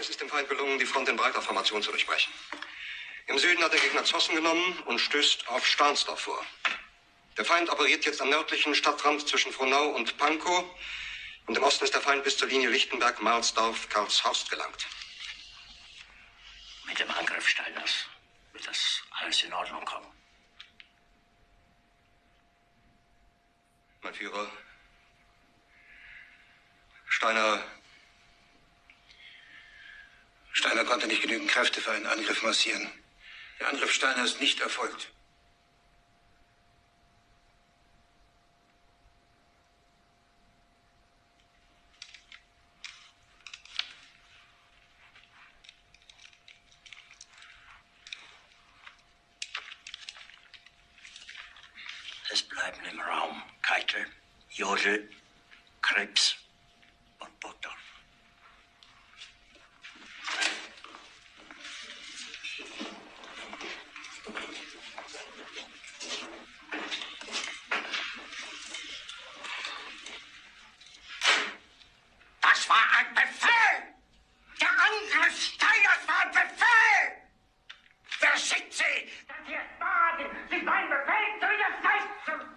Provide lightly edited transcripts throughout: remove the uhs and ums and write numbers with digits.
Es ist dem Feind gelungen, die Front in breiter Formation zu durchbrechen. Im Süden hat der Gegner Zossen genommen und stößt auf Stahnsdorf vor. Der Feind operiert jetzt am nördlichen Stadtrand zwischen Frohnau und Pankow. Und im Osten ist der Feind bis zur Linie Lichtenberg-Marsdorf-Karlshorst gelangt. Mit dem Angriff Steiners wird das alles in Ordnung kommen. Mein Führer, Steiner konnte nicht genügend Kräfte für einen Angriff massieren. Der Angriff Steiner ist nicht erfolgt. Es bleiben im Raum Keitel, Jodl, Krebs und Burgdorf. Das war ein Befehl! Der Angriff Steiners war ein Befehl! Wer schickt Sie? Das hier ist wahr, sich meinen Befehl zu widersetzen!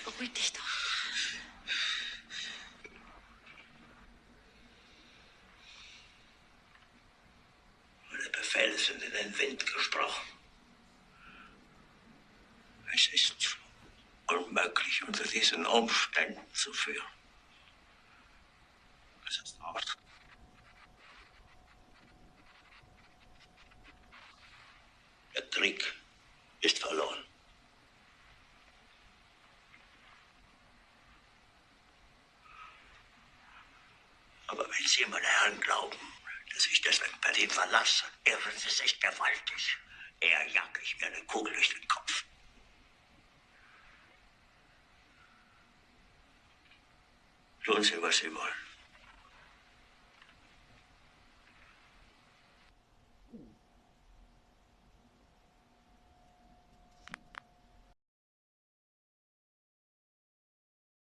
Beruhig dich doch. Meine Befehle sind in den Wind gesprochen. Es ist unmöglich, unter diesen Umständen zu führen. Es ist hart. Der Krieg ist verloren. Aber wenn Sie, meine Herren, glauben, dass ich deswegen Berlin verlasse, irren Sie sich gewaltig. Eher jag ich mir eine Kugel durch den Kopf. Tun Sie, was Sie wollen.